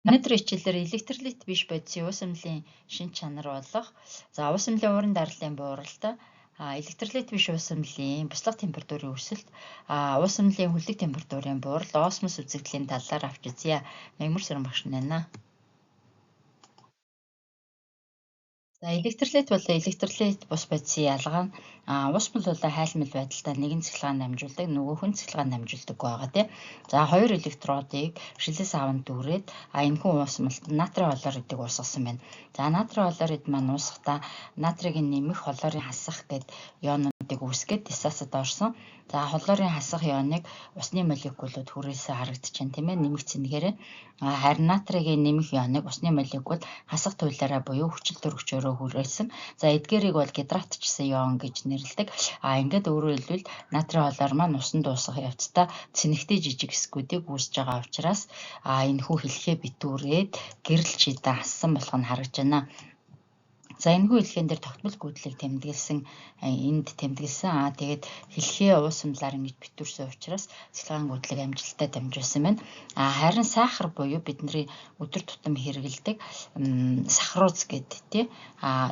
Өнөөдрийн хичээлээр электролит биш бодисын уус эмнэлгийн шинж чанар болох уус эмнэлийн уурын дарлалын бууралт электролит биш уус эмнэлийн буслах температурын өсөлт уус эмнэлийн хүлэг температурын буурал осмос үзэгдлийн талаар авч үзье. Мягмар сөрөн багш нана. Электролит бол электролит бус бодисын ялгаа нь ус бол хайлтмал байдалтай нэгэн цахилгаан дамжуулдаг, нөгөөх нь цахилгаан дамжуулдаг байгаа тийм. Хоёр электродыг шилээс аван дүүрээд энэхүү уусмалт натрийн хлоридыг уусгасан байна. Натрийн хлорид маань уусгахдаа натрийг нэмэх хлорын хасах гэд ионуудыг үүсгээд дисацид орсон. Хлорын хасах ионыг усны молекулууд хүрээсээ харагдаж байна тийм ээ, нэмэгдсэн нэгээр. Харин натрийг нэмэх ионыг усны молекул хасах туйлаараа буюу хүчил төрөгчөөрөө хүрээсэн. Эдгээрийг бол гидратчсан ион гэж нэрлэдэг. Ингээд өөрөөр хэлбэл натрийн хлор маань усанд уусгах явцдаа цэнэгтэй жижиг хэсгүүдийг үүсэж байгаа учраас энэхүү хэлхээ битүүрээд гэрэл чийдэ хассан болох нь харагдж байна. Энэхүү хэлхээнд дээр тогтмол гүйдлийг тэмдэглэсэн энд тэмдэглэсэн. Тэгээд хэлхээ уус эмнэлээр ингэж битүүрсэн учраас цахилгаан гүйдлийг амжилттай дамжуулсан байна. Харин сахар буюу бидний өдөр тутам хэрэглэдэг сахаруз гэдэг тийм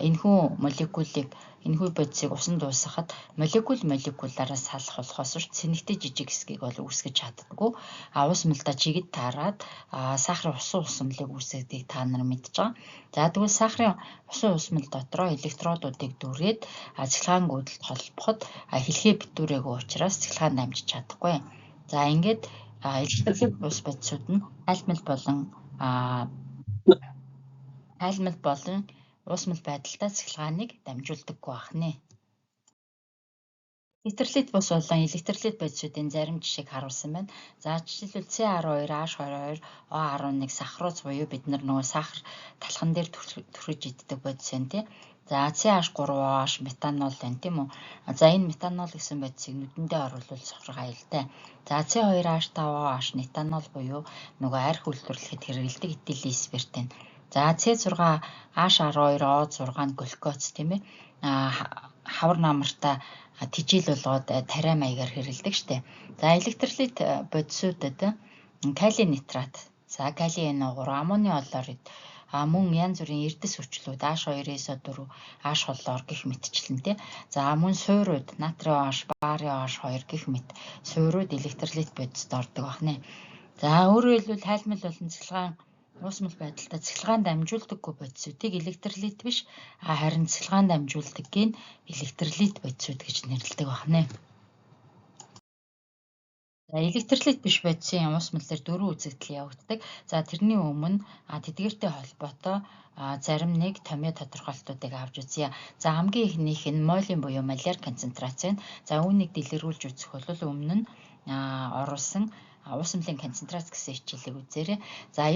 энэхүү молекулыг энэхүү бодисыг усанд уусгахад молекулаараа салах болохоос цэнэгтэй жижиг хэсгийг бол үүсгэж чаддаггүй. Уус эмнэлдээ чигд таарад сахарын усан уус эмнэлийг үүсгэдэг та нар мэдж байгаа. Тэгвэл сахарын усан уус эмнэл дотроо электродуудыг дүүрээд цахилгаан гүйдэлд холбоход хэлхээ битүүрээгүй учраас цахилгаан дамжиж чадахгүй. Ингээд электролит бус бодисууд нь хайлтмал болон уусмал байдалтай цахилгааныг дамжуулдаггүй байна. Электролит бус болон электролит бодисуудын зарим жишээг харуулсан байна. Жишээлбэл C12, H22, O11 сахаруз буюу бид нар нөгөө сахар талхан дээр түрхэж иддэг бодис байна тийм. CH3OH метанол байна тийм үү. Энэ метанол гэсэн бодисыг нүдэндээ оруулбал сохрох аюултай. C2H5OH метанол буюу нөгөө арх үйлдвэрлэхэд хэрэглэдэг этилийн спирт байна. C6H12O6 нь глюкоз тийм ээ. Хавар намартай тижил болгоод тариа маягаар хэрэглэдэг штэ. Электролит бодисуудад калий нитрат, калий NO3, аммоний хлорид мөн янз бүрийн эрдэс хүчлүүд H2SO4, H хлор гэх мэтчлэн тий. Мөн суурууд натрий OH, барийн OH2 гэх мэт суурууд электролит бодисд ордог байна. Өөрөөр хэлбэл хайлтмал болон цахилгаан уусмал байдалтай цахилгаан дамжуулдаггүй бодисуудыг электролит биш харин цахилгаан дамжуулдаггийн электролит бодисууд гэж нэрлэдэг байна. Электролит биш бодисын уусмал дээр 4 үзэгдэл явагддаг. Тэрний өмнө тэдгээртэй холбоотой зарим нэг томьёо тодорхойлолтуудыг авч үзье. Хамгийн ихнийх нь молийн буюу моляр концентрац байна. Үүнийг дэлгэрүүлж үзэх бол өмнө нь оруулсан уус эмнэлийн концентрац гэсэн хичээлийг үзээрэй.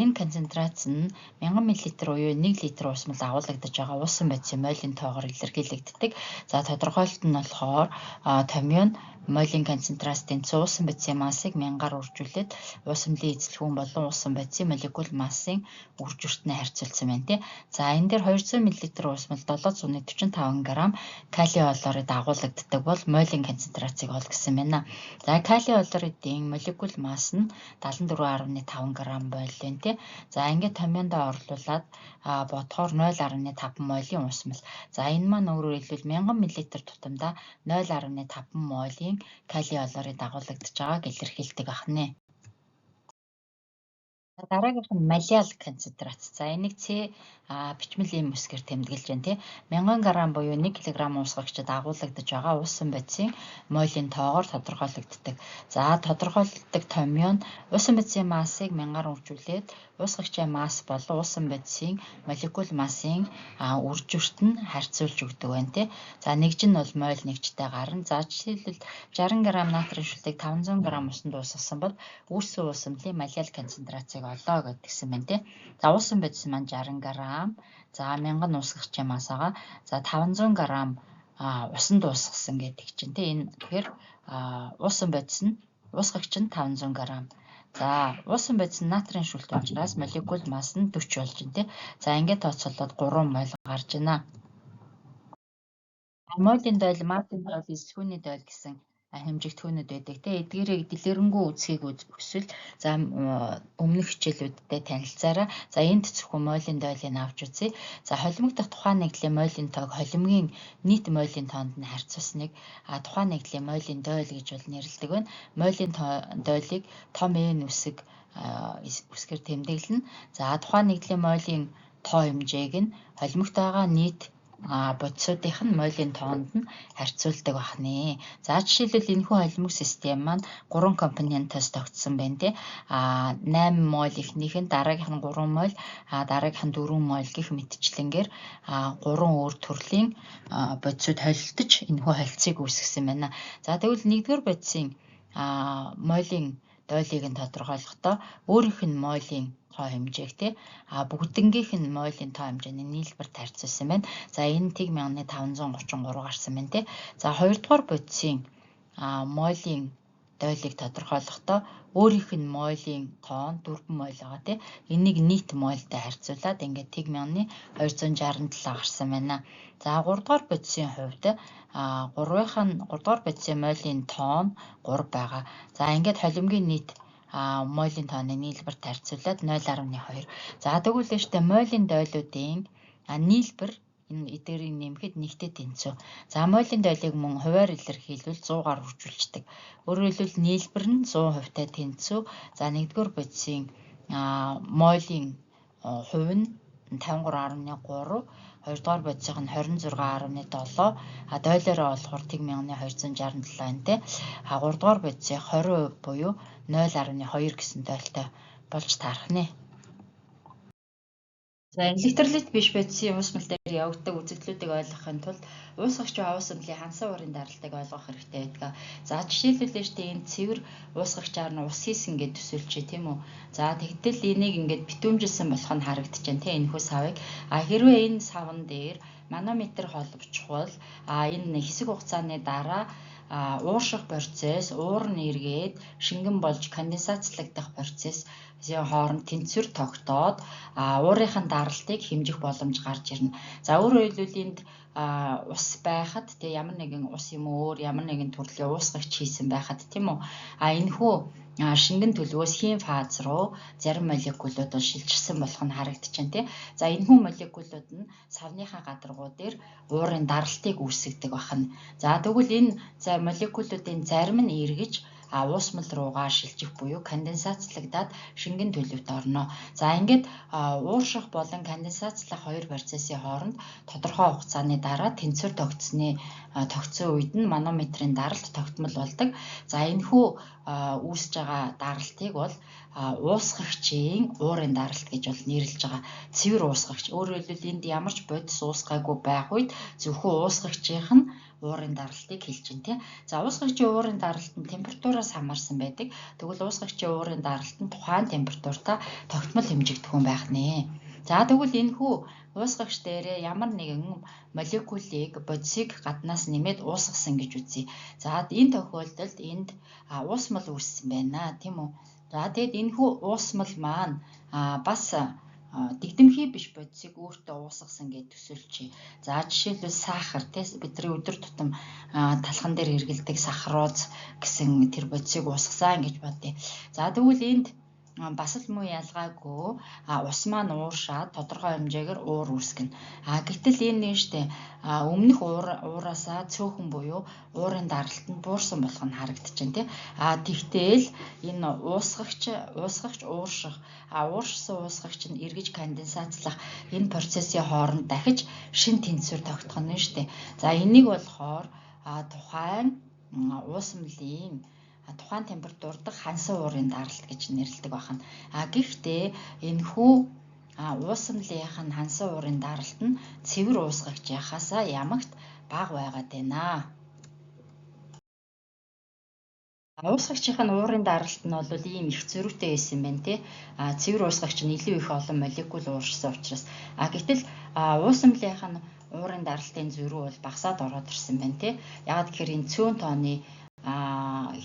Энэ концентрац нь 1000 мл буюу 1 литр уусмал агуулгадж байгаа уусан бодисын молийн тоогоор илэрхийлэгддэг. Тодорхойлолт нь болохоор томьёо нь молийн концентрацийн уусан бодисын массыг 1000-аар үржүүлээд уус эмнэлийн эзлэхүүн болон уусан бодисын молекул массын үржүүртнээ харьцуулсан байна тий. Энэ дээр 200 мл уусмал 745 г калий хлорид агуулгаддаг бол молийн концентрацийг ол гэсэн байна. Калий хлоридын молекул масс нь 74.5 г бойлын тий. Ингээд томьёондоо орлуулад бодохоор 0.5 молийн уусмал. Энэ маань өөрөөр хэлбэл 1000 мл тутамдаа 0.5 молийн калий хлорид агуулгадж байгааг илэрхийлдэг байна. Дараагийнх нь малиал концентрац. Энийг С бичмэлийн мөсгөр тэмдэглэж байна тий. 1000 г буюу 1 кг уусгагчид агуулгадж байгаа уусан бодисын молийн тоогоор тодорхойлогддог. Тодорхойлогддог томьёо нь уусан бодисын массыг 1000-аар үржүүлээд уусгагчийн масс болон уусан бодисын молекул массын үржүүрт нь харьцуулж өгдөг байна тий. Нэгж нь бол моль нэгжтэй гарна. Жишээлбэл 60 г натрийн шүлгийг 500 г усанд уусгасан бол үүссэн уус эмнэлийн малиал концентрацыг олоо гэдгсэн байна тий. Уусан бодис маань 60 г 1000 нь уусгагчийн масс байгаа. 500 г усанд уусгасан гэдэг чинь тий. Энэ тэгэхээр уусан бодис нь уусгагч нь 500 г. Уусан бодис нь натрийн шүлт учраас молекул масс нь 40 болж байна тий. Ингээд тооцоолоод 3 моль гарч байна. Молийн дойл, Мартин дойл, эсэлхүүний дойл гэсэн хэмжигдэхүүнүүд байдаг те. Эдгээрийг дэлгэрэнгүй үзхийг хүсвэл за өмнөх хичээлүүдтэй танилцаараа. За энд зөвхөн мойлын дойлыг авч үзье. За холимог дахь тухайн нэгдлийн мойлын тоог холимгийн нийт мойлын тоонд нь харьцуулсныг тухайн нэгдлийн мойлын дойл гэж бол нэрлэдэг байна. Мойлын дойлыг том n үсгээр тэмдэглэнэ. За тухайн нэгдлийн мойлын тоо хэмжээг нь холимогт байгаа нийт бодисуудынх нь мойлын тоонд нь харьцуулдаг байна. За жишээлбэл энэхүү холимог систем маань 3 компонентоос тогтсон байна те. 8 моль эхнийх нь, дараагийнх нь 3 моль, дараагийнх нь 4 моль гэх мэтчлэнгээр 3 өөр төрлийн бодисууд холилдож энэхүү холцыг үүсгэсэн байна. За тэгвэл нэгдүгээр бодисын мойлын дойлыг нь тодорхойлохдоо өөрийнх нь мойлын тоо хэмжээг те бүгднгийнх нь мойлын тоо хэмжээний нийлбэрт харьцуулсан байна. За энэ 1533 гарсан байна те. За хоёрдугаар бодисын мойлын дойлыг тодорхойлохдоо өөрийнх нь мойлын тоо нь 4 моль байгаа те. Энийг нийт мойльтай харьцуулаад ингээд 1267 гарсан байна. За 3 дугаар бодисын хувьд 3 дугаар бодисын мойлын тоо нь 3 байгаа. За ингээд холимгийн нийт мойлын тооны нийлбэрт харьцуулаад 0.2. За тэгвэл өөртөө мойлын дойлуудын нийлбэр энэ эдгээрийг нэмэхэд нэгтэй тэнцүү. За мойлын дойлыг мөн хувиар илэрхийлвэл 100-аар үржүүлждэг. Өөрөөр хэлбэл нийлбэр нь 100% тэнцүү. За нэгдүгээр бодисын мойлын хувь нь 53.3, хоёрдугаар бодисынх нь 26.7, дойлороо болохоор 1267 байна те. 3 дугаар бодисын 20% буюу 0.2 гэсэн дойлтой болж таарах нэ. За электролит биш бодисын уусмал дээр явагддаг үзэгдлүүдийг ойлгохын тулд уусгагч уусмлын хансан уурын даралтыг ойлгох хэрэгтэй байдаг. За жишээлбэл энэ цэвэр уусгагчаар нь ус хийсэн гэж төсөөлчихье тийм үү. За тэгтэл энийг ингээд битүүмжилсэн болох нь харагдаж байна тийм энэхүү савыг. Хэрвээ энэ савн дээр манометр холбочихвол энэ хэсэг хугацааны дараа уурших процесс, уур нь эргээд шингэн болж конденсацлагдах процесс хооронд тэнцвэр тогтоод уурынхын даралтыг хэмжих боломж гарч ирнэ. За өөрөөр хэлбэл энд ус байхад ямар нэгэн ус юм уу өөр ямар нэгэн төрлийн уусгагч хийсэн байхад тийм үү. Энэхүү шингэн төлөвөөс хим фаз руу зарим молекулууд бол шилжирсэн болох нь харагдаж байна тий. За энэхүү молекулууд нь савныхаа гадаргуу дээр уурын даралтыг үүсгэдэг байна. За тэгвэл энэ молекулуудын зарим нь эргэж уусмал руугаа шилжих буюу конденсацлагдаад шингэн төлөвт орно. За ингээд уурших болон конденсацлах хоёр процессын хооронд тодорхой хугацааны дараа тэнцвэр тогтсон үед нь манометрийн даралт тогтмол болдог. За энэхүү үүсэж байгаа даралтыг бол уусгагчийн уурын даралт гэж бол нэрлэж байгаа. Цэвэр уусгагч. Өөрөөр хэлбэл энд ямар ч бодис уусгаагүй байх үед зөвхөн уусгагчийнх нь уурын даралтыг хэлж байна тийм. За уусгагчийн уурын даралт нь температураас хамаарсан байдаг. Тэгвэл уусгагчийн уурын даралт нь тухайн температуртаа тогтмол хэмжигдэхүүн байх нэ. За тэгвэл энэхүү уусгагч дээрээ ямар нэгэн молекулыг бодисыг гаднаас нэмээд уусгасан гэж үзье. За энэ тохиолдолд энд уусмал үүссэн байна тийм үү. За тэгэд энэхүү уусмал маань бас дэгдэмхий биш бодисыг өөртөө уусгасан гэж төсөөлчихье. За жишээлбэл сахар тийм бидний өдөр тутам талхан дээр хэргэлдэг сахароз гэсэн тэр бодисыг уусгасан гэж бодъё. За тэгвэл энд бас л муу ялгаагүй ус маань ууршаад тодорхой хэмжээгээр уур үүсгэнэ. Гэтэл энэ штэ өмнөх уураасаа цөөхөн буюу уурын даралт нь буурсан болох нь харагдаж байна тий. Тэгтэл энэ уурших ууршсан уусгагч нь эргэж конденсацлах энэ процессын хооронд дахиж шин тэнцвэр тогтох нь штэ. За энийг болохоор тухайн уусмлын тухайн температур дахь хансан уурын даралт гэж нэрлэдэг байна. Гэхдээ энэхүү уусмлынх нь хансан уурын даралт нь цэвэр уусгагчийнхаасаа ямагт бага байгаад байна. Уусгагчийнх нь уурын даралт нь бол ийм их зөрүүтэй байсан байна тий. Цэвэр уусгагч нь илүү их олон молекул ууршсан учраас. Гэтэл уусмлынх нь уурын даралтын зөрүү бол багасаад ороод ирсэн байна тий. Ягаад гэхээр энэ цөөн тооны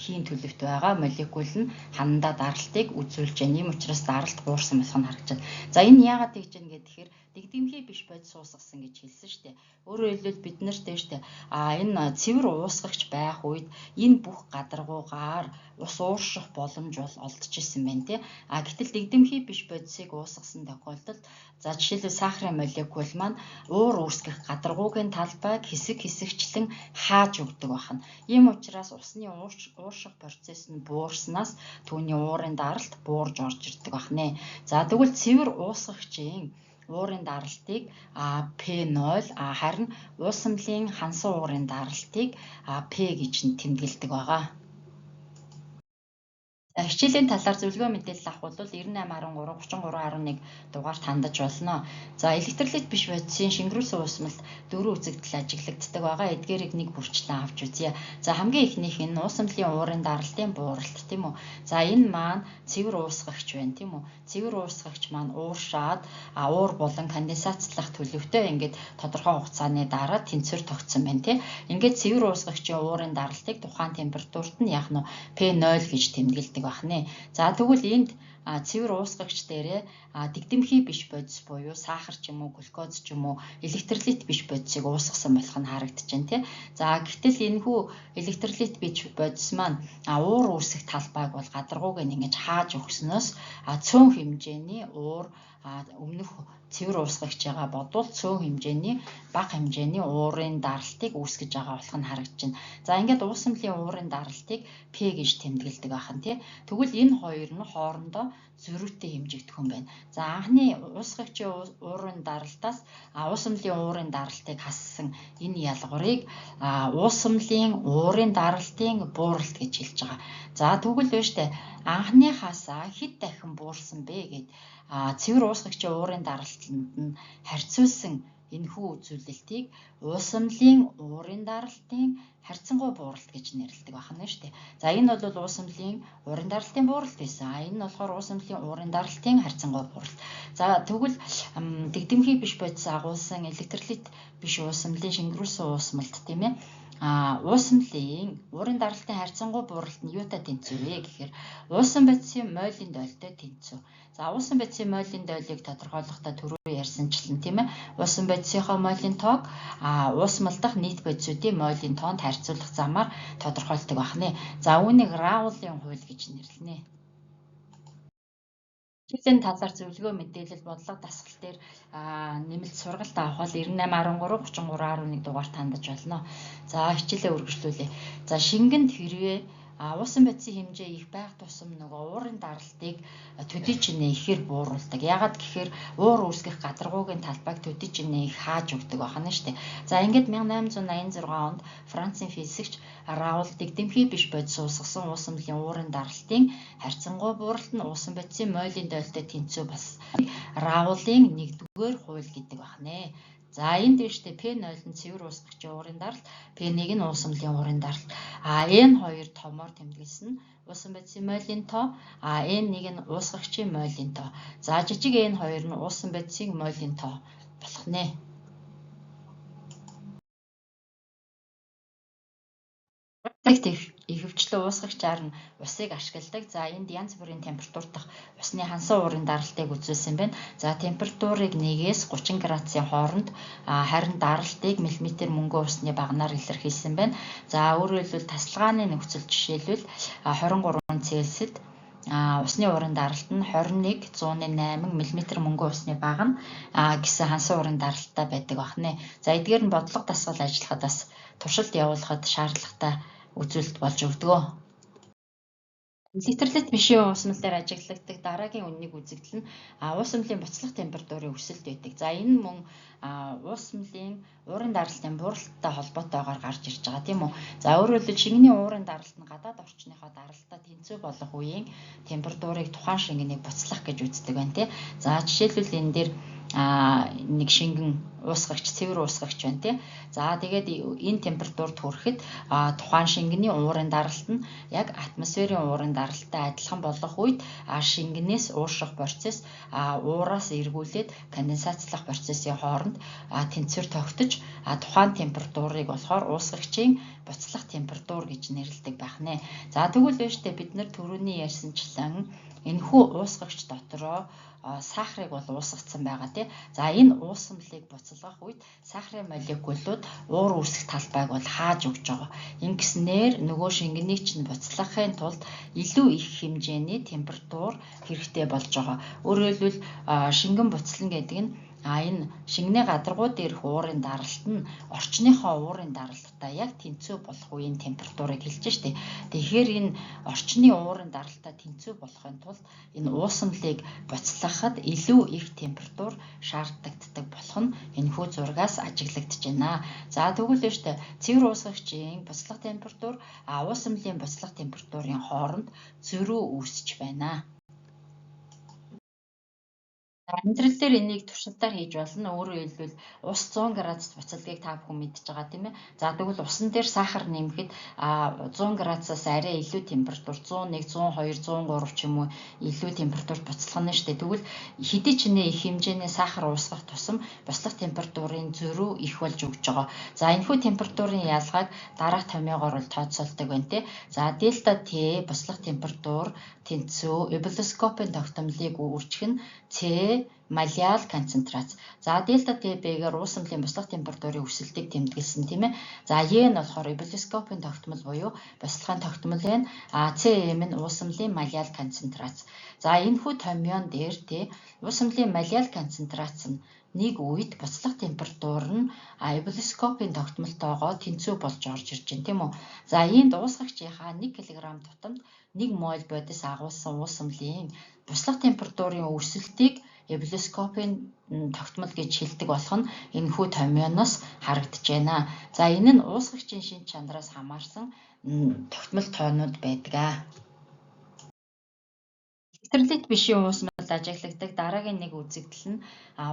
хийн төлөвт байгаа молекул нь ханандаа даралтыг үзүүлж байна. Ийм учраас даралт буурсан болох нь харагдаж байна. За энэ яагаад тэгж байна гэхээр дэгдэмхий биш бодис уусгасан гэж хэлсэн шүү дээ. Өөрөөр хэлбэл бид нарт шүү дээ энэ цэвэр уусгагч байх үед энэ бүх гадаргуугаар ус уурших боломж бол олдчихсэн байна тий. Гэтэл дэгдэмхий биш бодисыг уусгасан тохиолдолд за жишээлбэл сахарын молекул маань уур үүсгэх гадаргуугийн талбайг хэсэгчлэн хааж өгдөг байна. Ийм учраас усны уурших процесс нь буурснаас түүний уурын даралт буурж орж ирдэг байна. За тэгвэл цэвэр уусгагчийн уурын даралтыг P0 харин уусамлын хансан уурын даралтыг P гэж тэмдэглэдэг байгаа. Хичээлийн талаар зөвлөгөө мэдээлэл авах бол 9813 3311 дугаарт хандаж болно. За электролит биш бодисын шингэрүүлсэн уусмалт 4 үзэгдэл ажиглагддаг байгаа. Эдгээрийг нэг бүрчлэн авч үзье. За хамгийн ихнийх нь уусамлын уурын даралтын бууралт тийм үү. За энэ маань цэвэр уусгагч байна тийм үү. Цэвэр уусгагч маань ууршаад уур болон конденсацлах төлөвтэй ингээд тодорхой хугацааны дараа тэнцвэр тогтсон байна тийм. Ингээд цэвэр уусгагчийн уурын даралтыг тухайн температурт нь яг нь P0 гэж тэмдэглэдэг байна. За тэгвэл энд цэвэр уусгагч дээрээ дэгдэмхий биш бодис буюу сахар ч юм уу, глюкоз ч юм уу, электролит биш бодисыг уусгасан болох нь харагдаж байна тий. За гэтэл энэхүү электролит биш бодис маань уур үүсэх талбайг бол гадаргууг ингэж хааж өгснөөс цөөн хэмжээний уур өмнөх цэвэр уусгагчаа бодвол цөөн хэмжээний бага хэмжээний уурын даралтыг үүсгэж байгаа болох нь харагдаж байна. За ингээд уусамлын уурын даралтыг P гэж тэмдэглэдэг ахын тий. Тэгвэл энэ хоёр нь хоорондоо зөрүүтэй хэмжигдэх юм байна. За анхны уусгагчийн уурын даралтаас уусамлын уурын даралтыг хассан энэ ялгарыг уусамлын уурын даралтын бууралт гэж хэлж байгаа. За тэгвэл байна штэ анхныхаас хэд дахин буурсан бэ гэд цэвэр уусгагчийн уурын даралтанд нь харьцуулсан энэхүү үзүүлэлтийг уусамлын уурын даралтын харьцангуй бууралт гэж нэрлэдэг байна шүү дээ. За энэ бол уусамлын уурын даралтын бууралт байсан. Энэ нь болохоор уусамлын уурын даралтын харьцангуй бууралт. За тэгвэл дэгдэмхий биш бодис агуулсан электролит биш уусамлын шингэрүүлсэн уусмалт тийм ээ. Уусамлын уурын даралтын харьцангуй бууралт нь юутай тэнцвэ вэ гэхээр уусан бодисын мойлын дойлтой тэнцвэ. За уусан бодисын мойлын дойлыг тодорхойлохдоо түрүү ярьсанчлан тийм ээ. Уусан бодисынхоо мойлын тоог уусмал дахь нийт бодисуудын мойлын тоонд харьцуулах замаар тодорхойлдог байна. За үүнийг Раулын хууль гэж нэрлэнэ. Хичээлийн талаар зөвлөгөө мэдээлэл бодлого дасгал дээр нэмэлт сургалт авах бол 9813 3311 дугаарт хандаж болно. За хичээлээ үргэлжлүүлье. За шингэнд хэрвээ уусан бодисын хэмжээ их байх тусам нөгөө уурын даралтыг төдий чинээ ихээр бууруулдаг. Яагаад гэхээр уур үүсгэх гадаргуугийн талбайг төдий чинээ их хааж өгдөг байна шүү дээ. За ингээд 1886 онд Францын физикч Раул дэгдэмхий биш бодис уусгасан уусамлын уурын даралтын харьцангуй бууралт нь уусан бодисын мойлын дойлтой тэнцвэ бас Раулын 1-р хууль гэдэг байна. За энд дэвштэй P0 нь цэвэр уусгагчийн уурын даралт, P1 нь уусамлын уурын даралт. N2 томоор тэмдэглэсэн нь уусан бодисын мойлын тоо, N1 нь уусгагчийн мойлын тоо. За жижиг N2 нь уусан бодисын мойлын тоо болох нэ. Ихэвчлэн уусгагчаар нь усыг ашигладаг. За энд янз бүрийн температур дах усны хансан уурын даралтыг үзүүлсэн байна. За температурыг 1-ээс 30 градусын хооронд харин даралтыг миллиметр мөнгөн усны багнаар илэрхийлсэн байна. За өөрөөр хэлбэл тасалгааны нөхцөл жишээлбэл 23 Цельсид усны уурын даралт нь 21-108 мм мөнгөн усны багна гэсэн хансан уурын даралттай байдаг байна. За эдгээр нь бодлого дасгал ажиллахад бас туршилт явуулахад шаардлагатай үзүүлэлт болж өгдөг. Электролит бишийн уусмал дээр ажиглагддаг дараагийн үннийг үзэгдэл нь уусамлын буцлах температурын өсөлт байдаг. За энэ мөн уусмлын уурын даралтын бууралттай холбоотойгоор гарч ирж байгаа тийм үү. За өөрөөр хэлбэл шингэний уурын даралт нь гадаад орчныхоо даралтаа тэнцвэ болох үеийн температурыг тухайн шингэнийг буцлах гэж үздэг байна тийм. За жишээлбэл энэ дээр нэг шингэн уусгагч, цэвэр уусгагч байна тий. За тэгээд энэ температурт хүрэхэд тухайн шингэний уурын даралт нь яг атмосферын уурын даралттай адилхан болох үед шингэнээс уушрах процесс уураас эргүүлээд конденсацлах процессын хооронд тэнцвэр тогтож тухайн температурыг болохоор уусгагчийн буцлах температур гэж нэрлэдэг байх нэ. За тэгвэл байж тээ бид нар түрүүний ярьсанчлан энэхүү уусгагч дотроо сахарыг бол уусгацсан байгаа тий. За энэ уусамлыг буцалгах үед сахарын молекулууд уур үүсэх талбайг бол хааж өгч байгаа. Ингэснээр нөгөө шингэнийг чинь буцалгахын тулд илүү их хэмжээний температур хэрэгтэй болж байгаа. Өөрөөр хэлбэл шингэн буцална гэдэг нь энэ шингэний гадаргуу дээрх уурын даралт нь орчныхоо уурын даралттай яг тэнцүү болох үеийн температурыг хэлж штэ. Тэгэхээр энэ орчны уурын даралттай тэнцүү болохын тулд энэ уусамлыг буцалгахад илүү их температур шаардлагатай болох нь энэхүү зургаас ажиглагдаж байна. За тэгвэл штэ цэвэр уусгагчийн буцлах температур уусамлын буцлах температурын хооронд зөрүү үүсэж байна. Амьдрал дээр энийг туршилтаар хийж болно. Өөрөөр хэлбэл ус 100 градуст буцалгийг та бүхэн мэдж байгаа тийм ээ. За тэгвэл усан дээр сахар нэмэхэд 100 градусаас арай илүү температур 101, 102, 103 ч юм уу илүү температурт буцалгана шүү дээ. Тэгвэл хэдий ч нэ их хэмжээний сахар уусгах тусам буцлах температурын зөрүү их болж өгч байгаа. За энэхүү температурын ялгааг дараах томьёогоор бол тооцоолдог байна тийм. За дельта Т буцлах температур тэнцүү эволюскопын тогтмолыг үржих нь С малеал концентрац. За дельта Т-гээр уусамлын буцлах температурын өсөлтийг тэмдэглэсэн тийм ээ. За Е нь болохоор эволюскопын тогтмол буюу буцлагын тогтмол байна. Cm нь уусамлын малеал концентрац. За энэхүү томьёон дээр тий уусамлын малеал концентрац нь нэг үед буцлах температур нь эволюскопын тогтмолтойгоо тэнцүү болж орж ирж байна тийм үү. За энд уусгагчийнхаа 1 кг тутамд 1 мол бодис агуулсан уусамлын буцлах температурын өсөлтийг эволюскопын тогтмол гэж хэлдэг болох нь энэхүү томьёоноос харагдаж байна. За энэ нь уусгагчийн шин чанараас хамаарсан тогтмол тоонууд байдаг. Электролит бишийн уусмалд ажиглагдаг дараагийн нэг үзэгдэл нь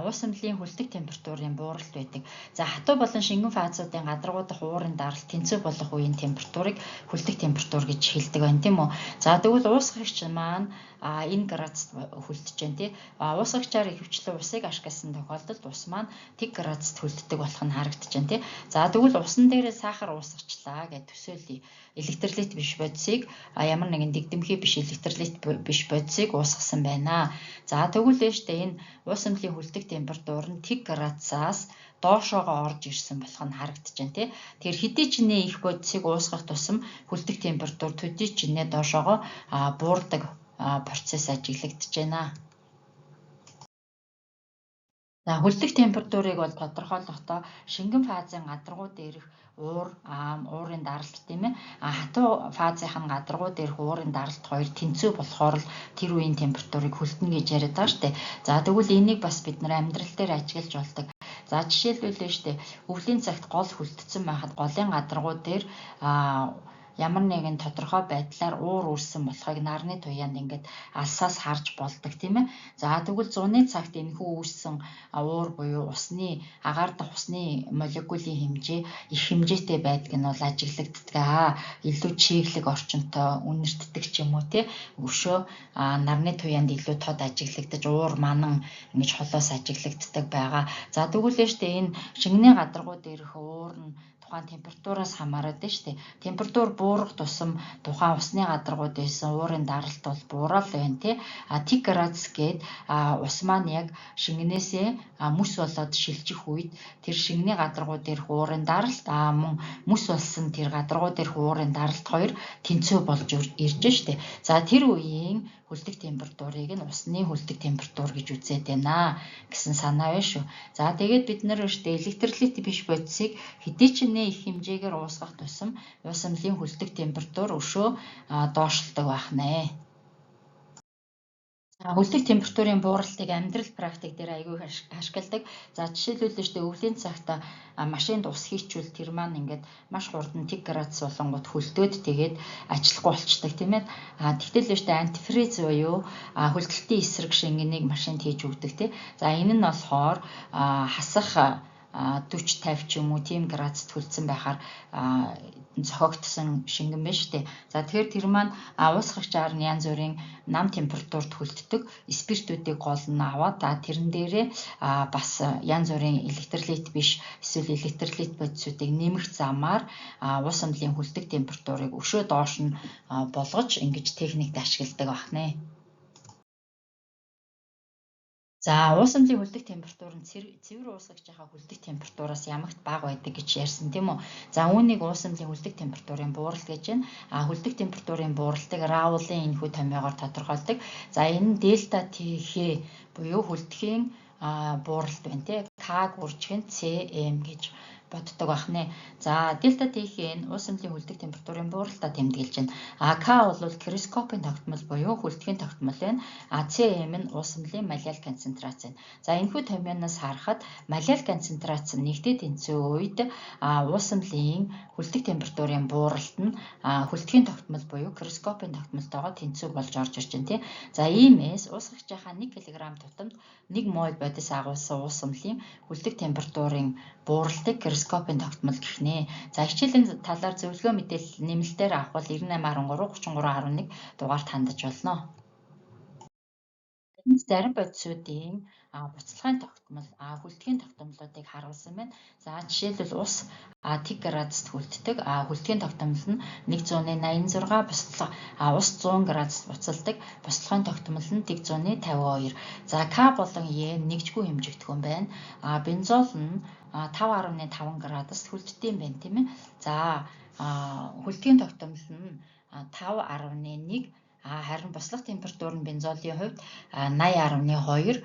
уусамлын хүлдэг температурын бууралт байдаг. За хатуу болон шингэн фазуудын гадаргуудах уурын даралт тэнцүү болох үеийн температурыг хүлдэг температур гэж хэлдэг байна тийм үү. За тэгвэл уусгагч маань энэ градуст хүлдэж байна тий. Уусгагчаар ихэвчлэн усыг ашигласан тохиолдолд ус маань тэг градуст хүлддэг болох нь харагдаж байна тий. За тэгвэл усан дээрээ сахар уусгачлаа гэж төсөөлье. Электролит биш бодисыг ямар нэгэн дэгдэмхий биш электролит биш бодисыг уусгасан байна. За тэгвэл ээжтэй энэ уусамлын хүлдэг температур нь тэг градусаас доошоогоо орж ирсэн болох нь харагдаж байна тий. Тэгэхээр хэдий ч нэ их бодисыг уусгах тусам хүлдэг температур төдий ч нэ доошоогоо буурдаг процесс ажиглагдаж байна. За хүлдэг температурыг бол тодорхойлохдоо шингэн фазын гадаргуу дээрх уурын даралт тийм ээ. Хатуу фазын гадаргуу дээрх уурын даралт хоёр тэнцүү болохоор л тэр үеийн температурыг хүлдэнэ гэж яриад байгаа шүү дээ. За тэгвэл энийг бас бид нар амьдрал дээр ажиглаж болдог. За жишээлбэл нь шүү дээ. Өвлийн цагт гол хүлдсэн байхад голын гадаргуу дээр ямар нэгэн тодорхой байдлаар уур үрсэн болохыг нарны туяанд ингээд алсаас харж болдог тийм ээ. За тэгвэл зуны цагт энэхүү үүссэн уур буюу усны агаар дах усны молекулын хэмжээ их хэмжээтэй байдаг нь бол ажиглагддаг. Илүү чиглэг орчинтой үнэртдэг ч юм уу тий. Өшөө нарны туяанд илүү тод ажиглагдаж уур манан ингэж холоос ажиглагддаг байгаа. За тэгвэл нь энэ шингэний гадаргуу дээрх уур нь тухайн температураас хамаарат дээ шүү дээ. Температур буурах тусам тухайн усны гадаргууд байсан уурын даралт бол буурал байна тий. Тэг градус гээд ус маань яг шингэнээсээ мөс болоод шилжих үед тэр шингэний гадаргууд дээрх уурын даралт мөн мөс болсон тэр гадаргууд дээрх уурын даралт хоёр тэнцүү болж ирж штэ. За тэр үеийн хүлдэг температурыг нь усны хүлдэг температур гэж үзээд байна гэсэн санаа байна шүү. За тэгээд бид нар штэ электролит биш бодисыг хэдий ч их хэмжээгээр уусгах тусам уусамлын хүлдэг температур өшөө доошлдог байх нэ. Хүлдэг температурын бууралтыг амьдрал практик дээр аягүй ашигладаг. За жишээлбэл штэ өвлийн цагт машинд ус хийчүүл тэр маань ингээд маш хурдан тэг градус болонгод хүлдөөд тэгээд ажиллахгүй болчдаг тийм ээ. Тэгтэл штэ антифриз буюу хүлдэлтийн эсрэг шингэнийг машинд хийж өгдөг тий. За энэ нь болохоор хасах 40 50 ч юм уу тийм градусд хүлцэн байхаар зохиогдсон шингэн байна шүү дээ. За тэгэхээр тэр маань уусгагчаар нь янз бүрийн нам температурт хүлддэг спиртүүдийг гол нь аваад тэрэн дээрээ бас янз бүрийн электролит биш эсвэл электролит бодисуудыг нэмэх замаар ус амлын хүлдэг температурыг өшөө доош нь болгож ингэж техникт ашигладаг байна. За уус амлын хүлдэг температур нь цэвэр уусгагчийнхаа хүлдэг температураас ямагт бага байдаг гэж ярьсан тийм үү. За үүнийг уус амлын хүлдэг температурын бууралт гэж байна. Хүлдэг температурын бууралтыг Раулын энэхүү томьёогоор тодорхойлдог. За энэ нь дельта TH буюу хүлдэхийн бууралт байна тий. К гуржих нь Cm гэж боддог байна. За дельта TH нь уус амлын хүлдэг температурын бууралтаа тэмдэглэж байна. К бол криоскопын тогтмол буюу хүлдэхийн тогтмол байна. Cm нь уус амлын малеал концентрац байна. За энэхүү томьёоноос харахад малеал концентрац нэгдээд тэнцүү үед уус амлын хүлдэг температурын бууралт нь хүлдэхийн тогтмол буюу криоскопын тогтмолтойгоо тэнцүү болж орж ирж байна тий. За иймээс уусгагчийнхаа 1 кг тутамд 1 мол бодис агуулсан уус амлын хүлдэг температурын бууралтыг криоскопын тогтмол гэх нэ. За хичээлийн талаар зөвлөгөө мэдээлэл нэмэлтээр авах бол 9813 3311 дугаарт хандаж болно. Зарим бодисуудын буцалгааны тогтмол хүлдэхийн тогтмолуудыг харуулсан байна. За жишээлбэл ус тэг градуст хүлддэг. Хүлдэхийн тогтмол нь 186 ус 100 градуст буцалдаг. Буцалгааны тогтмол нь 152. За К болон Е нэгжгүй хэмжигдэх юм байна. Бензол нь 5.5 градуст хүлддэм байна тийм ээ. За хүлдэхийн тогтмол нь 5.1. Харин буцлах температур нь бензолын хувьд 80.2,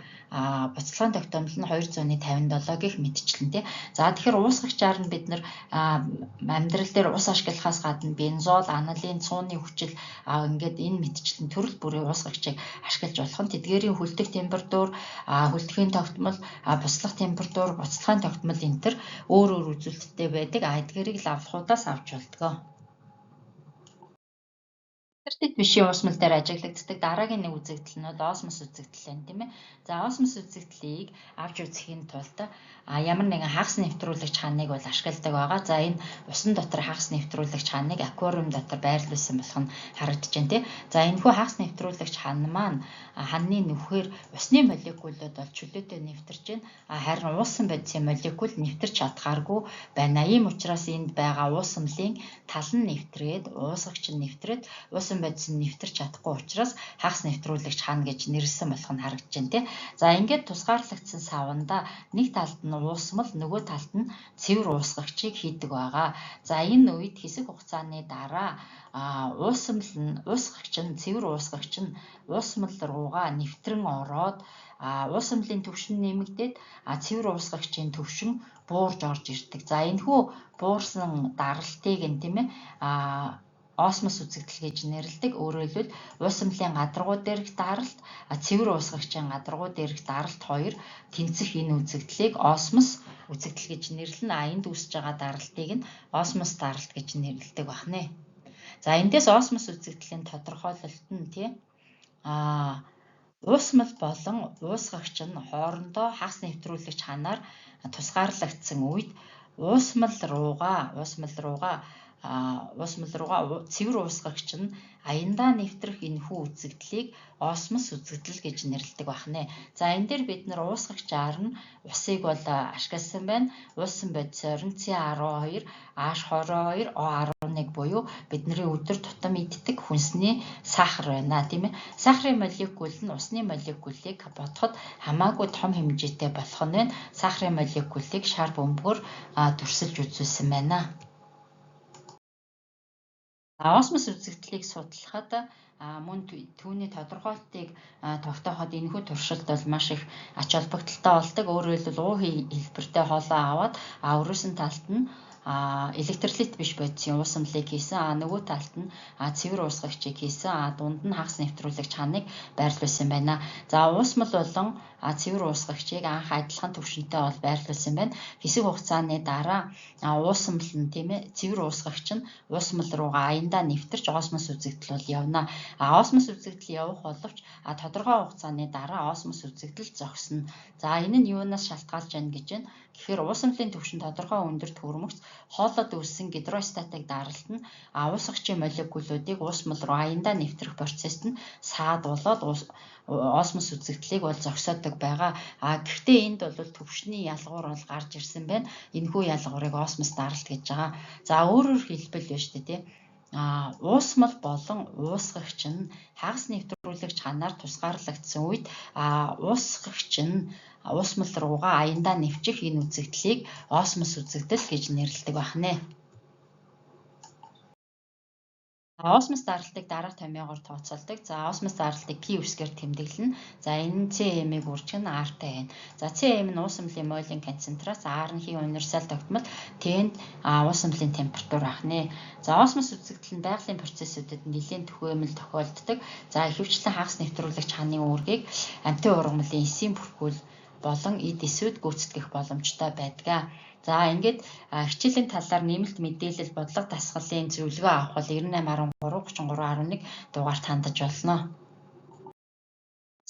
буцалгааны тогтмол нь 257 гэх мэтчлэн тий. За тэгэхээр уусгагчаар нь бид нар амьдрал дээр ус ашиглахаас гадна бензол, анилин, цууны хүчил ингээд энэ мэтчлэн төрөл бүрийн уусгагчийг ашиглаж болох нь тэдгээрийн хүлдэх температур, хүлдэхийн тогтмол, буцлах температур, буцалгааны тогтмол энэ төр өөр үзүүлэлттэй байдаг. Эдгээрийг лавлахуудаас авч болдог. Электролит бишийн уусмал дээр ажиглагддаг дараагийн нэг үзэгдэл нь осмос үзэгдэл байна тийм ээ. За осмос үзэгдлийг авч үзэхийн тулд ямар нэгэн хагас нэвтрүүлэгч ханыг бол ашигладаг байгаа. За энэ усан дотор хагас нэвтрүүлэгч ханыг аквариум дотор байрлуулсан болох нь харагдаж байна тийм. За энэхүү хагас нэвтрүүлэгч хан маань ханны нүхээр усны молекулууд бол чөлөөтэй нэвтэрч байна. Харин уусан бодисын молекул нэвтэрч чадхааргүй байна. Ийм учраас энд байгаа уус амлын тал нь нэвтрээд, уусгагч нь нэвтрээд усан бодис нь нэвтэрч чадахгүй учраас хагас нэвтрүүлэгч хана гэж нэрлсэн болох нь харагдаж байна тийм. За ингээд тусгаарлагдсан саванда нэг талд нь уусмал, нөгөө талд нь цэвэр уусгагчийг хийдэг байгаа. За энэ үед хэсэг хугацааны дараа уусгагч нь цэвэр уусгагч нь уусмал руугаа нэвтрэн ороод уус амлын төвшин нэмэгдээд цэвэр уусгагчийн төвшин буурж орж ирдэг. За энэхүү буурсан даралтыг нь тийм ээ осмос үзэгдэл гэж нэрлэдэг. Өөрөөр хэлбэл уус амлын гадаргуу дээрх даралт, цэвэр уусгагчийн гадаргуу дээрх даралт хоёр тэнцэх энэ үзэгдлийг осмос үзэгдэл гэж нэрлэнэ. Энд үүсэж байгаа даралтыг нь осмос даралт гэж нэрлэдэг байна. За эндээс осмос үзэгдлийн тодорхойлолт нь тийм уусмал болон уусгагч нь хоорондоо хагас нэвтрүүлэгч ханаар тусгаарлагдсан үед уусмал руугаа цэвэр уусгагч нь аяндаа нэвтрэх энэхүү үзэгдлийг осмос үзэгдэл гэж нэрлэдэг байна. За энэ дээр бид нар уусгагчаар нь усыг бол ашигласан байна. Уусан бодисоор нь C12, H22, O11 буюу бидний өдөр тутам иддэг хүнсний сахар байна тийм ээ. Сахарын молекул нь усны молекулыг бодоход хамаагүй том хэмжээтэй болох нь байна. Сахарын молекулыг шар бөмбөгөөр төрсөлж үзүүлсэн байна. Осмос үзэгдлийг судлахад мөн түүний тодорхойлтыг тогтооход энэхүү туршилт бол маш их ач холбогдолтой болдог. Өөрөөр хэлбэл уу хэлбэртэй хоолоо аваад өрөөсөн талд нь электролит биш бодисын уус амлыг хийсэн. Нөгөө талд нь цэвэр уусгагчийг хийсэн. Дунд нь хагас нэвтрүүлэгч ханыг байрлуулсан байна. За уусмал болон цэвэр уусгагчийг анх адилхан түвшинтэй бол байрлуулсан байна. Хэсэг хугацааны дараа уусмал нь тийм ээ цэвэр уусгагч нь уусмал руугаа аяндаа нэвтэрч осмос үзэгдэл бол явна. Осмос үзэгдэл явах боловч тодорхой хугацааны дараа осмос үзэгдэл зогсно. За энэ нь юунаас шалтгаалж байна гэж байна. Тэгэхээр уусмлын түвшин тодорхой өндөрт хүрмэгц хоолод үүссэн гидростатик даралт нь уусгагчийн молекулуудыг уусмал руу аяндаа нэвтрэх процесст нь саад болоод осмос үзэгдлийг бол зогсоодог байгаа. Гэхдээ энд бол түвшний ялгуур бол гарч ирсэн байна. Энэхүү ялгуурыг осмос даралт гэж байгаа. За өөрөөр хэлбэл байна шүү дээ тийм. Уусмал болон уусгагч нь хагас нэвтрүүлэгч ханаар тусгаарлагдсан үед уусгагч нь уусмал руугаа аяндаа нэвчих энэ үзэгдлийг осмос үзэгдэл гэж нэрлэдэг байна. Осмос даралтыг дараах томьёогоор тооцоолдог. За осмос даралтыг P үсгээр тэмдэглэнэ. За энэ CM-ийг үржих нь R-тай байна. За CM нь уусмлын молийн концентрац, R нь хий универсал тогтмол, T-нд уусмлын температур ахнэ. За осмос үзэгдэл нь байгалийн процессүүдэд нэлийн түгээмэл тохиолддог. За ихэвчлэн хагас нэвтрүүлэгч ханы үүргийг амтын ургамлын эсийн бүрхүүл болон эд эсүүд гүйцэтгэх боломжтой байдаг. За ингээд хичээлийн талаар нэмэлт мэдээлэл бодлого дасгалын зөвлөгөө авах бол 9813 3311 дугаарт хандаж болно.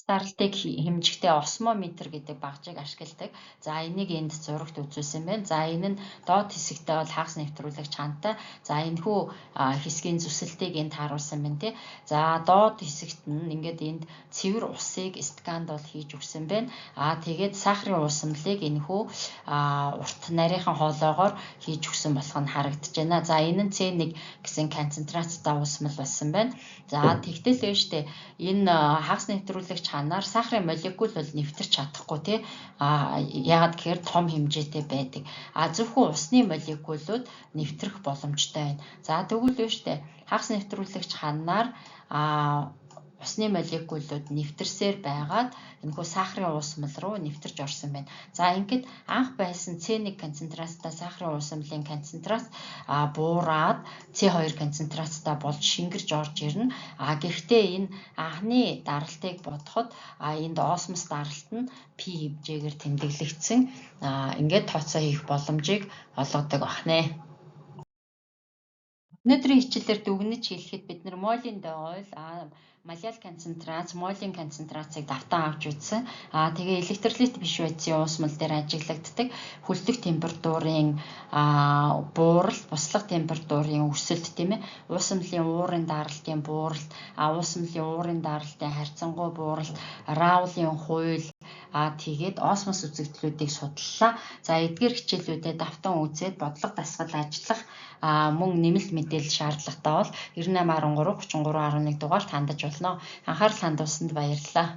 Даралтыг хэмжихдээ осмометр гэдэг багжийг ашигладаг. За энийг энд зурагт үзүүлсэн байна. За энэ нь доод хэсэгтээ бол хагас нэвтрүүлэгч хантай. За энэхүү хэсгийн зүсэлтийг энд харуулсан байна тий. За доод хэсэгт нь ингээд энд цэвэр усыг сканд бол хийж өгсөн байна. Тэгээд сахарын уусмлыг энэхүү урт нарийнхан хоолоогоор хийж өгсөн болох нь харагдаж байна. За энэ нь C1 гэсэн концентрацтай уусмал болсон байна. За тэгтэл байна штэ. Энэ хагас нэвтрүүлэгч ханаар сахарын молекул бол нэвтэрч чадахгүй тий. Яагаад гэхээр том хэмжээтэй байдаг. Зөвхөн усны молекулууд нэвтрэх боломжтой байна. За тэгвэл байна штэ. Хагас нэвтрүүлэгч ханаар усны молекулууд нэвтэрсээр байгаад энэхүү сахарын уусмал руу нэвтэрч орсон байна. За ингээд анх байсан C1 концентрацтай сахарын уусмлын концентрац буураад C2 концентрацтай болж шингэрж орж ирнэ. Гэхдээ энэ анхны даралтыг бодоход энд осмос даралт нь P хэмжээгээр тэмдэглэгдсэн ингээд тооцоо хийх боломжийг олгодог байна. Өнөөдрийн хичээлээр дүгнэж хэлэхэд бид нар молийн ойл малиал концентрац, молийн концентрацыг давтан авч үзсэн. Тэгээ электролит биш байцын уусмал дээр ажиглагддаг хүлдэх температурын бууралт, буслах температурын өсөлт тийм ээ. Уусмлын уурын даралтын бууралт, уусмлын уурын даралтын харьцангуй бууралт, Раулын хууль тэгээд осмос үзэгдлүүдийг судаллаа. За эдгээр хичээлүүдэд давтан үзээд бодлого дасгал ажиллах мөн нэмэлт мэдээлэл шаардлагатай бол 9813 3311 дугаарт хандаж болно. Анхаарал хандуулсанд баярлалаа.